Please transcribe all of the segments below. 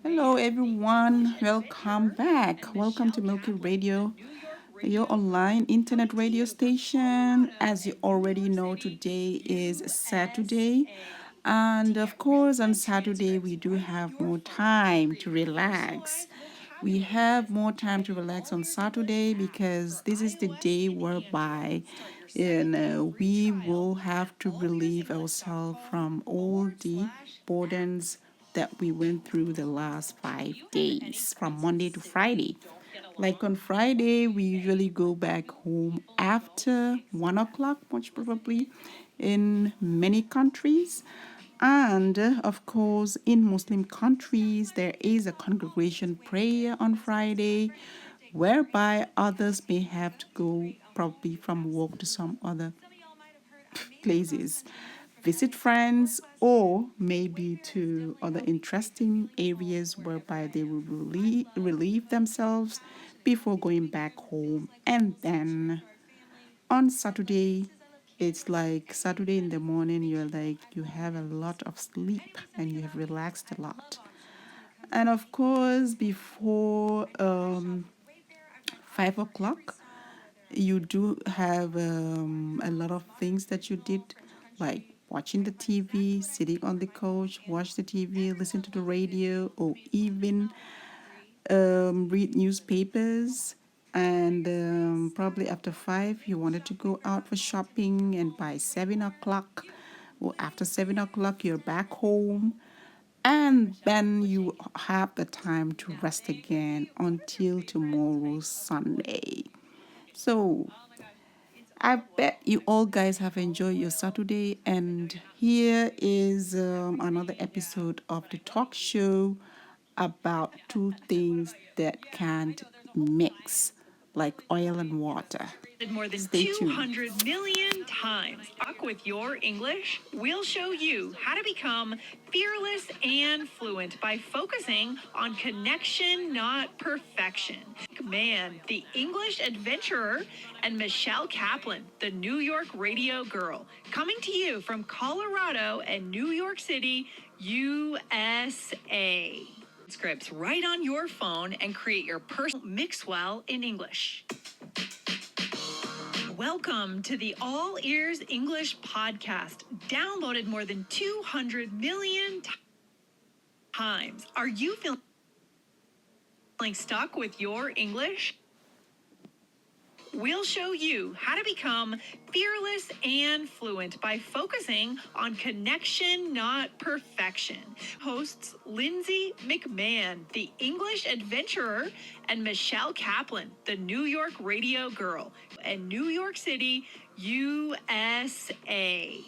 Hello, everyone. Welcome back. Welcome to Milky Radio, your online internet radio station. As you already know, today is Saturday. And of course, on Saturday, we do have more time to relax. We have more time to relax on Saturday because this is the day whereby we will have to relieve ourselves from all the burdens that we went through the last 5 days from Monday to Friday. Like on Friday, we usually go back home after 1 o'clock, most probably, in many countries. And of course, in Muslim countries, there is a congregation prayer on Friday, whereby others may have to go probably from work to some other places, visit friends, or maybe to other interesting areas whereby they will relieve themselves before going back home. And then on Saturday, it's like Saturday in the morning, you're like, you have a lot of sleep and you have relaxed a lot. And of course, before 5 o'clock, you do have a lot of things that you did, like watching the TV, sitting on the couch, watch the TV, listen to the radio, or even read newspapers. And probably after 5, you wanted to go out for shopping, and by 7 o'clock, or after 7 o'clock, you're back home. And then you have the time to rest again until tomorrow, Sunday. So I bet you all guys have enjoyed your Saturday, and here is another episode of the talk show about two things that can't mix, like oil and water. More than Stay tuned. 200 million times. Talk with your English. We'll show you how to become fearless and fluent by focusing on connection, not perfection. Man, the English adventurer, and Michelle Kaplan, the New York radio girl, coming to you from Colorado and New York City, USA. Scripts right on your phone and create your personal mix well in English. Welcome to the All Ears English podcast, downloaded more than 200 million times. Are you feeling stuck with your English? We'll show you how to become fearless and fluent by focusing on connection, not perfection. Hosts Lindsay McMahon, the English adventurer, and Michelle Kaplan, the New York radio girl, and New York City, USA.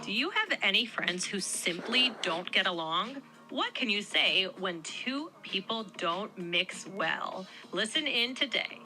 Do you have any friends who simply don't get along? What can you say when two people don't mix well? Listen in today.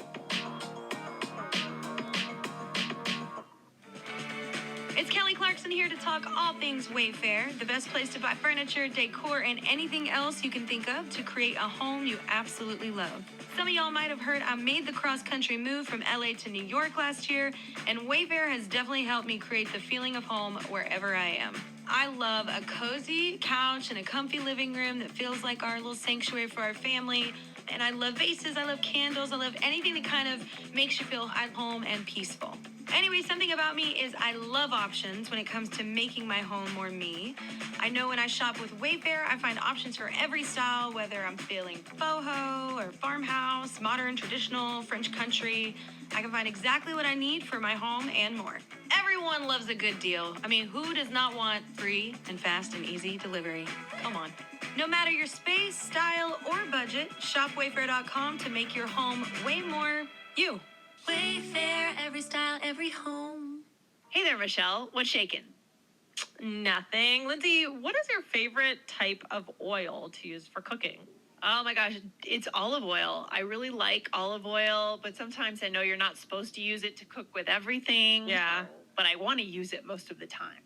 It's Kelly Clarkson here to talk all things Wayfair, the best place to buy furniture, decor, and anything else you can think of to create a home you absolutely love. Some of y'all might have heard I made the cross-country move from LA to New York last year, and Wayfair has definitely helped me create the feeling of home wherever I am. I love a cozy couch and a comfy living room that feels like our little sanctuary for our family. And I love vases, I love candles, I love anything that kind of makes you feel at home and peaceful. Anyway, something about me is I love options when it comes to making my home more me. I know when I shop with Wayfair, I find options for every style, whether I'm feeling boho or farmhouse, modern, traditional, French country. I can find exactly what I need for my home and more. Everyone loves a good deal. I mean, who does not want free and fast and easy delivery? Come on. No matter your space, style, or budget, shop Wayfair.com to make your home way more you. Wayfair, every style, every home. Hey there, Michelle. What's shaking? Nothing. Lindsay, what is your favorite type of oil to use for cooking? Oh my gosh, it's olive oil. I really like olive oil, but sometimes I know you're not supposed to use it to cook with everything. Yeah. But I want to use it most of the time.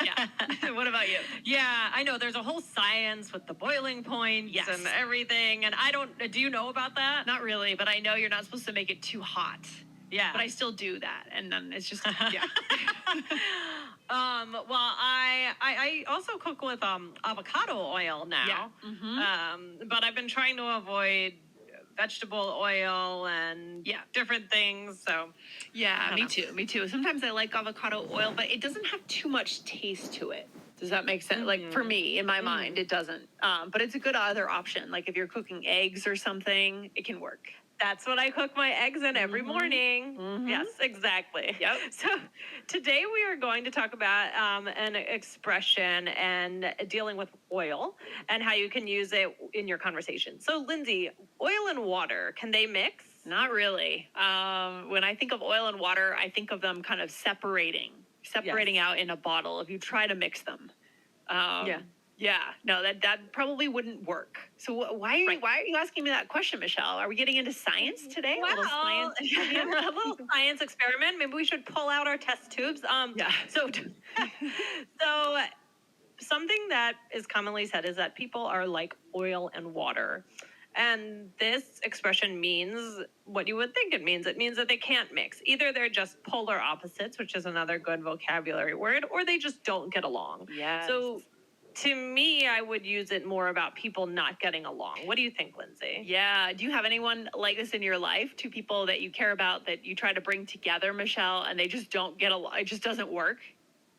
Yeah. What about you? Yeah, I know there's a whole science with the boiling points Yes. and everything. And do you know about that? Not really, but I know you're not supposed to make it too hot. Yeah. But I still do that. And then it's just, yeah. Well, I also cook with avocado oil now. Yeah. But I've been trying to avoid vegetable oil and different things. So Yeah, don't me know. too. Me too. Sometimes I like avocado oil, but it doesn't have too much taste to it. Does that make sense? Like for me, in my mind, it doesn't. But it's a good other option. Like if you're cooking eggs or something, it can work. That's what I cook my eggs in every morning. Yes, exactly. Yep. So today we are going to talk about an expression and dealing with oil and how you can use it in your conversation. So, Lindsay, oil and water, can they mix? Not really. When I think of oil and water, I think of them kind of separating out in a bottle if you try to mix them. Yeah, no, that probably wouldn't work. So why are you asking me that question, Michelle? Are we getting into science today? Well, A little science? a little science experiment. Maybe we should pull out our test tubes. Yeah. So something that is commonly said is that people are like oil and water. And this expression means what you would think it means. It means that they can't mix. Either they're just polar opposites, which is another good vocabulary word, or they just don't get along. Yes. So to me, I would use it more about people not getting along. What do you think, Lindsay? Yeah. Do you have anyone like this in your life? Two people that you care about that you try to bring together, Michelle, and they just don't get along? It just doesn't work?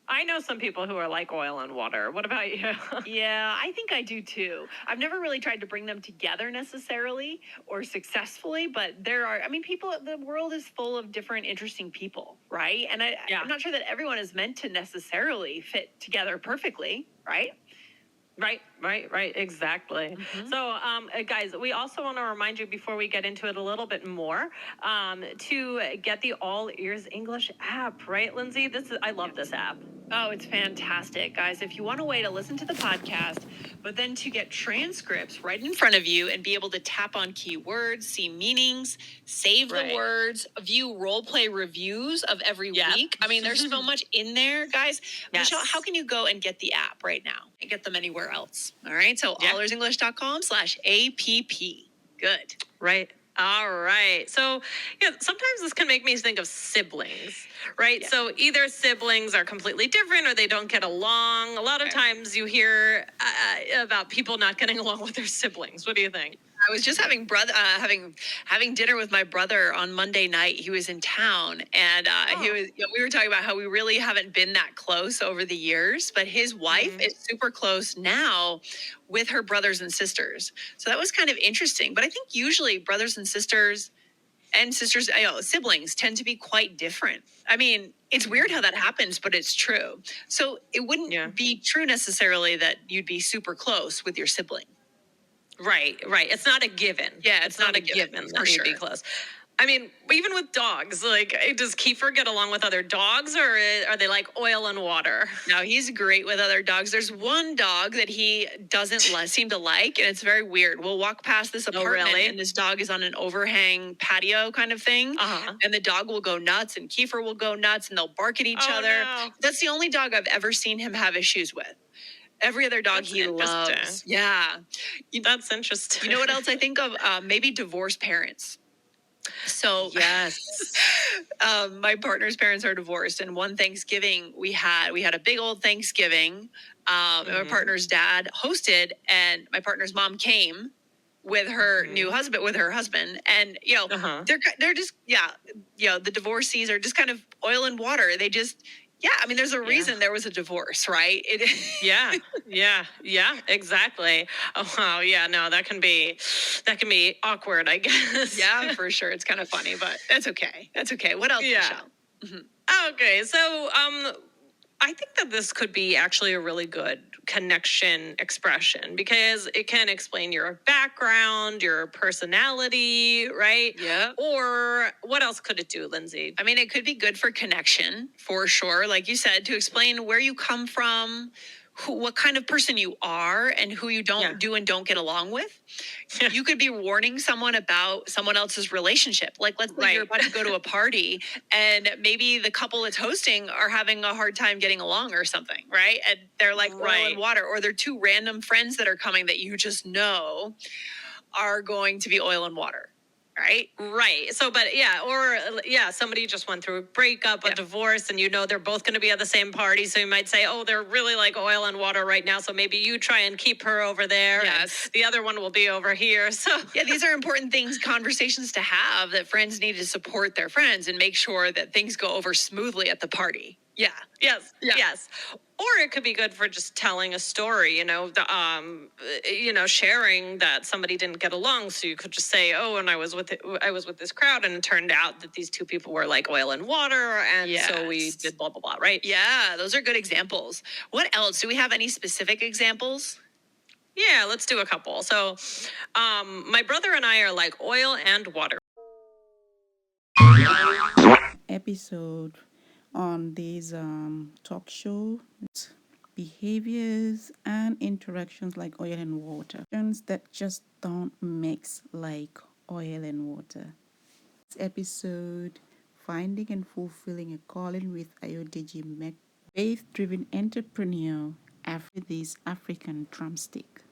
I know some people who are like oil and water. What about you? Yeah, I think I do too. I've never really tried to bring them together necessarily or successfully, but the world is full of different interesting people, right? And I'm not sure that everyone is meant to necessarily fit together perfectly, right? Right. Exactly. So, guys, we also want to remind you before we get into it a little bit more to get the All Ears English app, right, Lindsay? I love this app. Oh, it's fantastic, guys. If you want a way to listen to the podcast, but then to get transcripts right in front of you and be able to tap on keywords, see meanings, save the words, view role play reviews of every week. I mean, there's so much in there, guys. Yes. Michelle, how can you go and get the app right now and get them anywhere else? All right. So allearsenglish.com/app. Good. Right. All right. So, sometimes this can make me think of siblings, right? Yeah. So either siblings are completely different or they don't get along. A lot of times you hear about people not getting along with their siblings. What do you think? I was just having dinner with my brother on Monday night. He was in town, and we were talking about how we really haven't been that close over the years. But his wife is super close now with her brothers and sisters. So that was kind of interesting. But I think usually brothers and sisters, siblings tend to be quite different. I mean, it's weird how that happens, but it's true. So it wouldn't be true necessarily that you'd be super close with your sibling. Right. It's not a given. Yeah, it's not a given for that you'd be sure. close. I mean, even with dogs, like, does Kiefer get along with other dogs, or are they like oil and water? No, he's great with other dogs. There's one dog that he doesn't seem to like, and it's very weird. We'll walk past this apartment, and this dog is on an overhang patio kind of thing, and the dog will go nuts, and Kiefer will go nuts, and they'll bark at each other. No. That's the only dog I've ever seen him have issues with. Every other dog he loves. Yeah. That's interesting. You know what else I think of? Maybe divorced parents. So yes, my partner's parents are divorced, and one Thanksgiving we had a big old Thanksgiving. And my partner's dad hosted, and my partner's mom came with her new husband, and they're just the divorcees are just kind of oil and water. They just. Yeah, I mean, there's a reason there was a divorce, right? Yeah, exactly. Oh, wow, yeah, no, that can be awkward, I guess. Yeah, for sure. It's kind of funny, but that's okay. What else, Michelle? Okay, so I think that this could be actually a really good connection expression because it can explain your background, your personality, right? Yeah. Or what else could it do, Lindsay? I mean, it could be good for connection, for sure. Like you said, to explain where you come from, what kind of person you are, and who you don't do and don't get along with. You could be warning someone about someone else's relationship. Like, let's say you're about to go to a party and maybe the couple that's hosting are having a hard time getting along or something, right? And they're like oil and water, or they're two random friends that are coming that you just know are going to be oil and water. right? Right. So, but yeah, or yeah, somebody just went through a breakup, a Yeah. divorce, and they're both going to be at the same party. So you might say, oh, they're really like oil and water right now. So maybe you try and keep her over there. and Yes. the other one will be over here. So, Yeah, these are important things, conversations to have, that friends need to support their friends and make sure that things go over smoothly at the party. Yeah. yes, Yeah. yes. Or it could be good for just telling a story, sharing that somebody didn't get along. So you could just say, "Oh, and I was with this crowd, and it turned out that these two people were like oil and water, and so we Yes. did blah blah blah." Right? Yeah, those are good examples. What else? Do we have any specific examples? Yeah. Let's do a couple. So, my brother and I are like oil and water. Episode on this talk show, behaviors and interactions like oil and water, that just don't mix like oil and water. This episode, finding and fulfilling a calling with Ayodeji Mek, faith-driven entrepreneur after this African drumstick.